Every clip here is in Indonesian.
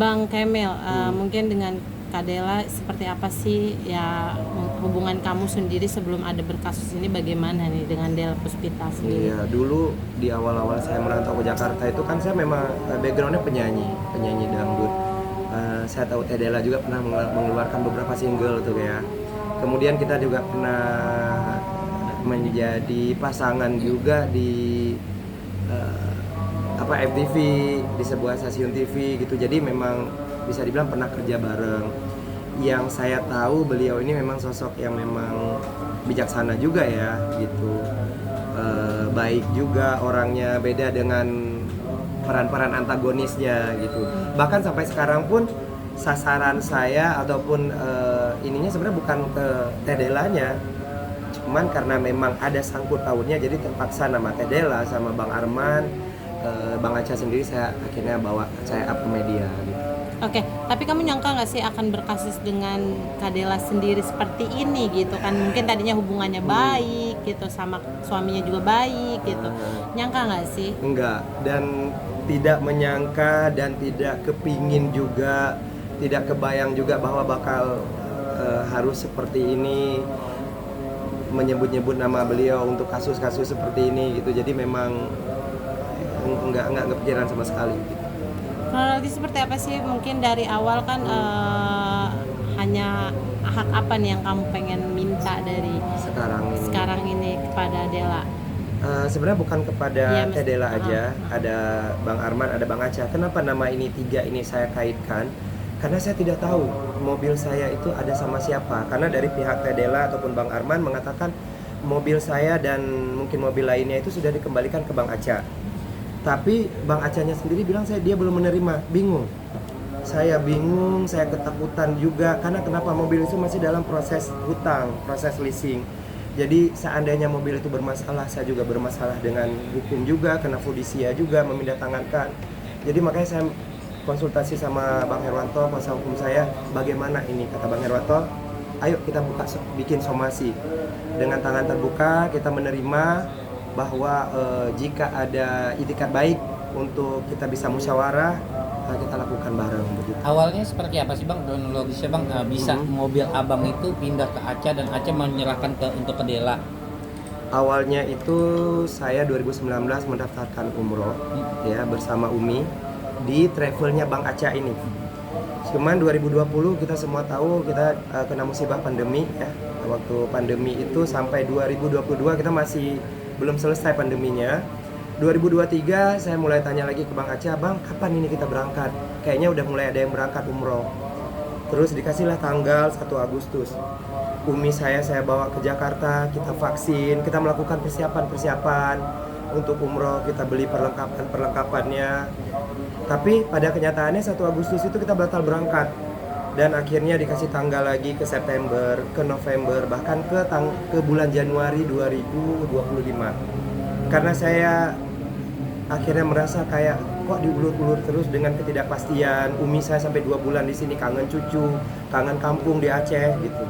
Bang Kemil, mungkin dengan Kak Dela seperti apa sih ya hubungan kamu sendiri sebelum ada berkasus ini, bagaimana nih dengan Dela Puspita sendiri? Iya, dulu di awal-awal saya merantau ke Jakarta itu kan saya memang backgroundnya penyanyi dangdut. Saya tahu Tedela juga pernah mengeluarkan beberapa single tuh ya. Kemudian kita juga pernah menjadi pasangan juga di eh, FTV, di sebuah stasiun TV gitu. Jadi memang bisa dibilang pernah kerja bareng. Yang saya tahu beliau ini memang sosok yang memang bijaksana juga ya gitu. Baik juga orangnya, beda dengan peran-peran antagonisnya gitu. Bahkan sampai sekarang pun sasaran saya ataupun ininya sebenarnya bukan ke Tedelanya, cuman karena memang ada sangkut pautnya jadi terpaksa nama Tedela sama Bang Arman, Bang Aca sendiri saya akhirnya bawa saya up ke media gitu. Oke, tapi kamu nyangka nggak sih akan berkasus dengan Kak Dela sendiri seperti ini gitu kan? Mungkin tadinya hubungannya baik gitu, sama suaminya juga baik gitu. Nyangka nggak sih? Enggak, dan tidak menyangka dan tidak kepingin juga, tidak kebayang juga bahwa bakal harus seperti ini, menyebut-nyebut nama beliau untuk kasus-kasus seperti ini gitu. Jadi memang enggak kepikiran sama sekali gitu. Kronologi seperti apa sih? Mungkin dari awal kan hanya hak apa nih yang kamu pengen minta dari sekarang ini kepada Dela? Sebenarnya bukan kepada Iya, Tedela aja, ada Bang Arman, ada Bang Aca. Kenapa nama ini tiga ini saya kaitkan? Karena saya tidak tahu mobil saya itu ada sama siapa. Karena dari pihak Tedela ataupun Bang Arman mengatakan mobil saya dan mungkin mobil lainnya itu sudah dikembalikan ke Bang Aca. Tapi Bang Acanya sendiri bilang dia belum menerima, bingung. Saya bingung, saya ketakutan juga karena kenapa mobil itu masih dalam proses hutang, proses leasing. Jadi seandainya mobil itu bermasalah, saya juga bermasalah dengan hukum juga, kena fudisia juga memindahtanggankan. Jadi makanya saya konsultasi sama Bang Herwanto, kuasa hukum saya, bagaimana ini, kata Bang Herwanto, ayo kita bikin somasi. Dengan tangan terbuka kita menerima bahwa jika ada itikat baik untuk kita bisa musyawarah, kita lakukan bareng begitu. Awalnya seperti apa sih Bang kronologisnya Bang, bisa mobil Abang itu pindah ke Aca dan Aca menyerahkan untuk ke Dela? Awalnya itu saya 2019 mendaftarkan umroh ya bersama Umi di travelnya Bang Aca ini. Cuman 2020 kita semua tahu kita kena musibah pandemi ya. Waktu pandemi itu sampai 2022 kita masih belum selesai pandeminya. 2023 saya mulai tanya lagi ke Bang Aca, Bang kapan ini kita berangkat? Kayaknya udah mulai ada yang berangkat umroh. Terus dikasihlah tanggal 1 Agustus. Umi saya bawa ke Jakarta, kita vaksin, kita melakukan persiapan untuk umroh, kita beli perlengkapannya. Tapi pada kenyataannya 1 Agustus itu kita batal berangkat. Dan akhirnya dikasih tanggal lagi ke September, ke November, bahkan ke bulan Januari 2025. Karena saya akhirnya merasa kayak kok diulur-ulur terus dengan ketidakpastian. Umi saya sampai 2 bulan di sini, kangen cucu, kangen kampung di Aceh gitu.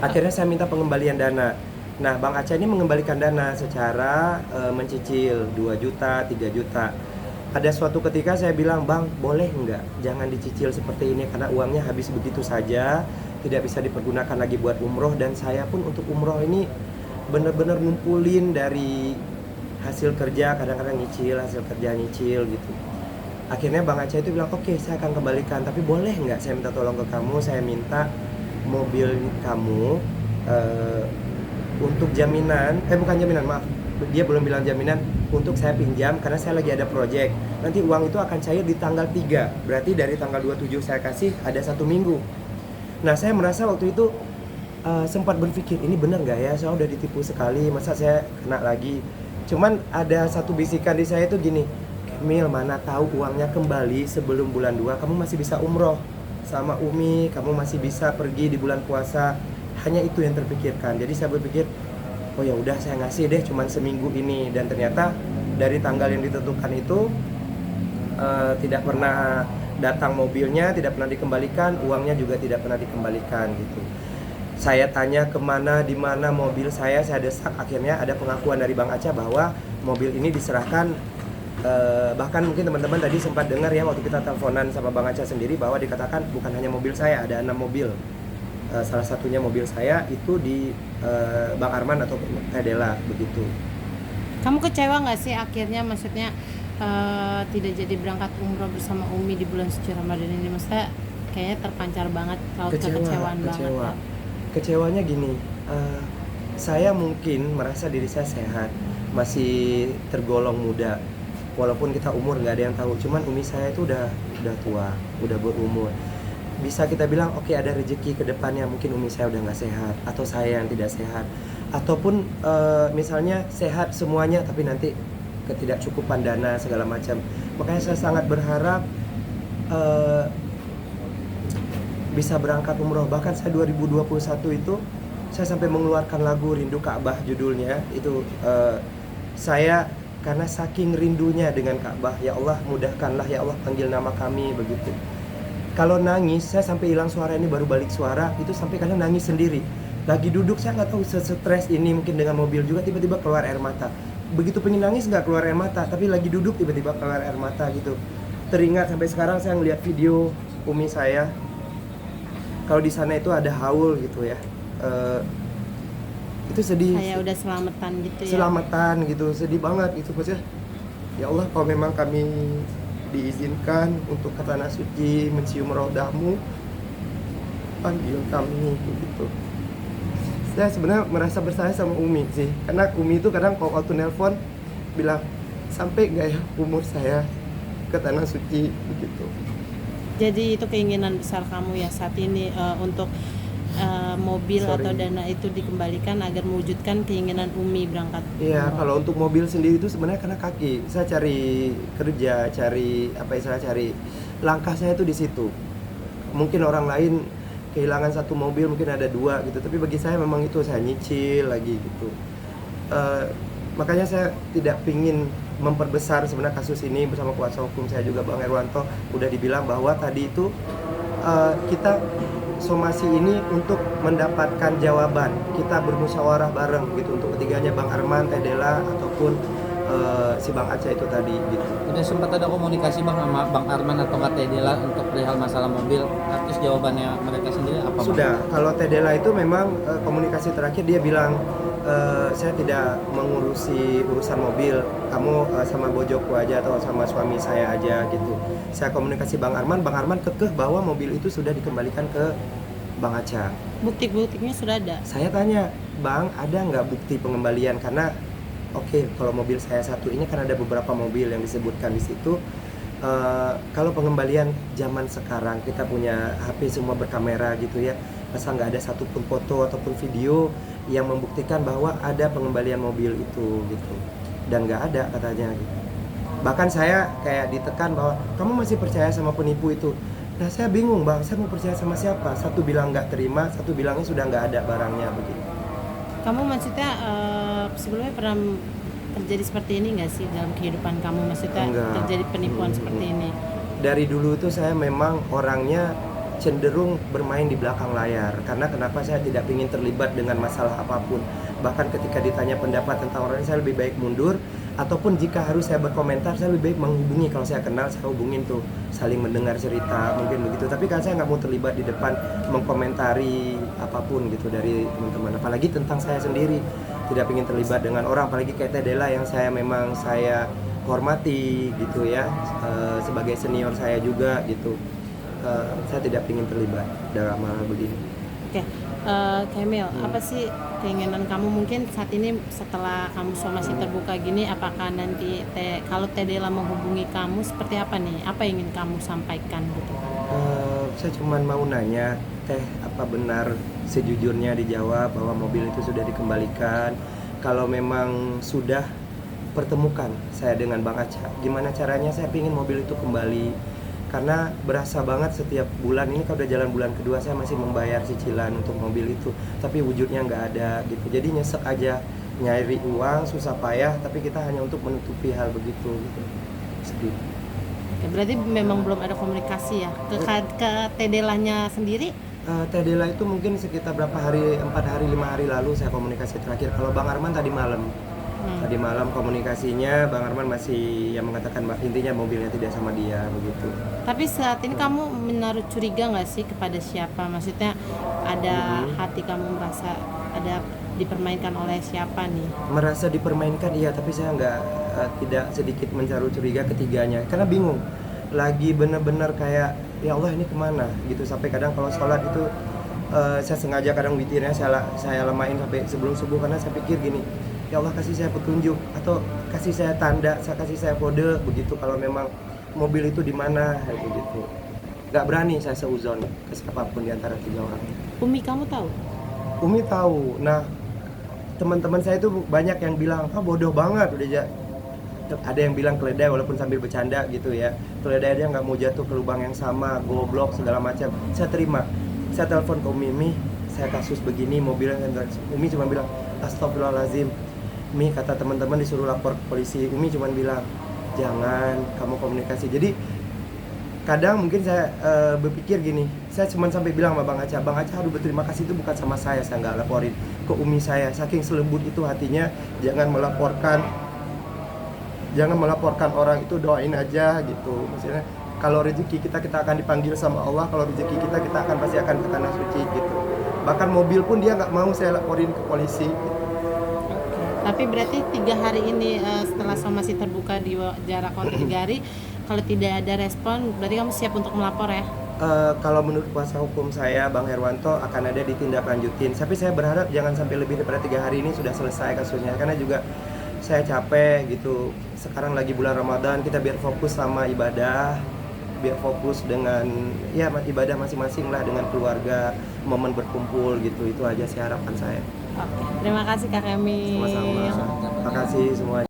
Akhirnya saya minta pengembalian dana. Nah, Bang Aca ini mengembalikan dana secara mencicil 2 juta, 3 juta. Ada suatu ketika saya bilang, Bang, boleh nggak? Jangan dicicil seperti ini karena uangnya habis begitu saja, tidak bisa dipergunakan lagi buat umroh. Dan saya pun untuk umroh ini bener-bener ngumpulin dari hasil kerja, kadang-kadang nyicil, hasil kerja nyicil gitu. Akhirnya Bang Aca itu bilang, oke, saya akan kembalikan, tapi boleh nggak saya minta tolong ke kamu, saya minta mobil kamu untuk jaminan, bukan jaminan, maaf, dia belum bilang jaminan, untuk saya pinjam karena saya lagi ada project. Nanti uang itu akan cair di tanggal 3, berarti dari tanggal 27 saya kasih ada 1 minggu. Nah, saya merasa waktu itu sempat berpikir, ini bener nggak ya, saya udah ditipu sekali, masa saya kena lagi. Cuman ada satu bisikan di saya itu gini, Kemil, mana tahu uangnya kembali sebelum bulan 2, kamu masih bisa umroh sama Umi, kamu masih bisa pergi di bulan puasa. Hanya itu yang terpikirkan. Jadi saya berpikir, oh ya udah saya ngasih deh cuman seminggu ini. Dan ternyata dari tanggal yang ditentukan itu tidak pernah datang mobilnya, tidak pernah dikembalikan, uangnya juga tidak pernah dikembalikan gitu. Saya tanya kemana, di mana mobil saya desak. Akhirnya ada pengakuan dari Bang Aca bahwa mobil ini diserahkan Bahkan mungkin teman-teman tadi sempat dengar ya waktu kita teleponan sama Bang Aca sendiri bahwa dikatakan bukan hanya mobil saya, ada 6 mobil. Salah satunya mobil saya itu di Bang Arman atau Tedela begitu. Kamu kecewa nggak sih akhirnya, maksudnya tidak jadi berangkat umroh bersama Umi di bulan suci Ramadan ini? Maksudnya kayaknya terpancar banget raut kekecewaan banget. Kan? Kecewanya gini, saya mungkin merasa diri saya sehat, masih tergolong muda. Walaupun kita umur nggak ada yang tahu, cuman umi saya itu udah tua, udah berumur. Bisa kita bilang oke, ada rezeki ke depannya, mungkin umi saya udah nggak sehat atau saya yang tidak sehat, ataupun misalnya sehat semuanya tapi nanti ketidakcukupan dana segala macam. Makanya saya sangat berharap bisa berangkat umroh. Bahkan saya 2021 itu saya sampai mengeluarkan lagu Rindu Ka'bah judulnya itu. Saya karena saking rindunya dengan Ka'bah, ya Allah mudahkanlah, ya Allah panggil nama kami begitu. Kalau nangis saya sampai hilang suara, ini baru balik suara, itu sampai kadang nangis sendiri. Lagi duduk saya nggak tahu stres ini, mungkin dengan mobil juga tiba-tiba keluar air mata. Begitu pengen nangis nggak keluar air mata, tapi lagi duduk tiba-tiba keluar air mata gitu. Teringat sampai sekarang saya ngeliat video umi saya. Kalau di sana itu ada haul gitu ya. Itu sedih. Kayak udah selamatan gitu ya. Selamatan gitu, sedih banget gitu maksudnya. Ya Allah, kalau memang kami diizinkan untuk ke tanah suci mencium rodamu, panggil kami gitu. Saya sebenarnya merasa bersalah sama Umi sih, karena Umi itu kadang kalau waktu nelpon bilang sampai nggak ya umur saya ke tanah suci begitu. Jadi itu keinginan besar kamu ya saat ini, untuk mobil atau dana itu dikembalikan agar mewujudkan keinginan Umi berangkat. Iya, kalau untuk mobil sendiri itu sebenarnya karena kaki. Saya cari kerja, cari langkah saya itu di situ. Mungkin orang lain kehilangan satu mobil, mungkin ada 2 gitu. Tapi bagi saya memang itu saya nyicil lagi gitu. Makanya saya tidak pingin memperbesar sebenarnya kasus ini. Bersama kuasa hukum saya juga Bang Herwanto udah dibilang bahwa tadi itu kita somasi ini untuk mendapatkan jawaban. Kita bermusyawarah bareng gitu untuk ketiganya, Bang Arman, Tedela ataupun si Bang Aca itu tadi gitu. Udah sempat ada komunikasi Bang sama Bang Arman atau Kak Tedela untuk perihal masalah mobil? Terus jawabannya mereka sendiri apa? Sudah, kalau Tedela itu memang komunikasi terakhir dia bilang saya tidak mengurusi urusan mobil, kamu sama bojoku aja atau sama suami saya aja gitu. Saya komunikasi Bang Arman kekeh bahwa mobil itu sudah dikembalikan ke Bang Aca. Bukti-buktinya sudah ada. Saya tanya, Bang, ada nggak bukti pengembalian? Karena oke, kalau mobil saya satu ini kan ada beberapa mobil yang disebutkan di situ. Kalau pengembalian zaman sekarang kita punya HP semua berkamera gitu ya, masa nggak ada satupun foto ataupun video yang membuktikan bahwa ada pengembalian mobil itu gitu, dan nggak ada katanya gitu. Bahkan saya kayak ditekan bahwa kamu masih percaya sama penipu itu. Nah saya bingung Bang, saya mau percaya sama siapa? Satu bilang nggak terima, satu bilangnya sudah nggak ada barangnya begitu. Kamu maksudnya sebelumnya pernah terjadi seperti ini nggak sih dalam kehidupan kamu? Maksudnya Enggak. terjadi penipuan seperti ini? Dari dulu itu saya memang orangnya cenderung bermain di belakang layar. Karena kenapa saya tidak ingin terlibat dengan masalah apapun. Bahkan ketika ditanya pendapat tentang orang ini, saya lebih baik mundur. Ataupun jika harus saya berkomentar, saya lebih baik menghubungi. Kalau saya kenal, saya hubungin tuh, saling mendengar cerita, mungkin begitu. Tapi kan saya nggak mau terlibat di depan mengkomentari apapun gitu dari teman-teman. Apalagi tentang saya sendiri, tidak ingin terlibat dengan orang. Apalagi kayak Tedela yang saya hormati gitu ya, sebagai senior saya juga gitu. Saya tidak ingin terlibat dalam hal begini. Oke, Kemil, apa sih keinginan kamu mungkin saat ini setelah kamu somasi terbuka gini? Apakah nanti kalau Tedela menghubungi kamu seperti apa nih? Apa yang ingin kamu sampaikan gitu? Saya cuma mau nanya, Teh, apa benar sejujurnya dijawab bahwa mobil itu sudah dikembalikan? Kalau memang sudah, pertemukan saya dengan Bang Aca. Gimana caranya saya pingin mobil itu kembali? Karena berasa banget setiap bulan ini, kalau udah jalan bulan kedua saya masih membayar cicilan untuk mobil itu, tapi wujudnya nggak ada gitu. Jadi nyesek aja, nyari uang susah payah, tapi kita hanya untuk menutupi hal begitu gitu. Sedih. Oke, berarti memang belum ada komunikasi ya ke Tedelanya sendiri? Tedela itu mungkin sekitar berapa hari, 4 hari 5 hari lalu saya komunikasi terakhir. Kalau Bang Arman tadi malam Tadi malam komunikasinya Bang Arman masih yang mengatakan intinya mobilnya tidak sama dia begitu. Tapi saat ini kamu menaruh curiga nggak sih kepada siapa? Maksudnya ada hati kamu merasa ada dipermainkan oleh siapa nih? Merasa dipermainkan iya, tapi saya nggak tidak sedikit mencari curiga ketiganya karena bingung. Lagi bener-bener kayak ya Allah ini kemana gitu, sampai kadang kalau sholat itu saya sengaja kadang witirnya saya lemahin sampai sebelum subuh karena saya pikir gini, ya Allah kasih saya petunjuk atau kasih saya tanda, kasih saya kode begitu kalau memang mobil itu di mana kayak begitu. Nggak berani saya seuzon ke siapapun di antara 3 orang. Umi kamu tahu? Umi tahu. Nah, teman-teman saya itu banyak yang bilang, bodoh banget udah ada yang bilang keledai walaupun sambil bercanda gitu ya. Keledai dia nggak mau jatuh ke lubang yang sama, goblok segala macam. Saya terima. Saya telepon ke Umi, saya kasus begini, mobilnya Umi cuma bilang, astagfirullahaladzim. Mi kata teman-teman disuruh lapor ke polisi. Umi cuma bilang, jangan kamu komunikasi. Jadi kadang mungkin saya berpikir gini, saya cuma sampai bilang sama Bang Aca, aduh berterima kasih itu bukan sama saya nggak laporin ke Umi saya. Saking selembut itu hatinya, jangan melaporkan orang itu, doain aja gitu. Maksudnya kalau rezeki kita akan dipanggil sama Allah, kalau rezeki kita akan pasti akan ke tanah suci gitu. Bahkan mobil pun dia nggak mau saya laporin ke polisi gitu. Tapi berarti 3 hari ini setelah somasi terbuka di jarak waktu 3 hari, kalau tidak ada respon berarti kamu siap untuk melapor ya? Kalau menurut kuasa hukum saya Bang Herwanto akan ada ditindaklanjutin. Tapi saya berharap jangan sampai lebih daripada 3 hari ini sudah selesai kasusnya, karena juga saya capek gitu. Sekarang lagi bulan Ramadan, kita biar fokus sama ibadah, biar fokus dengan ya ibadah masing-masing lah, dengan keluarga, momen berkumpul gitu. Itu aja sih harapan saya. Oke, terima kasih Kak Emil. Sama-sama. Terima kasih semuanya.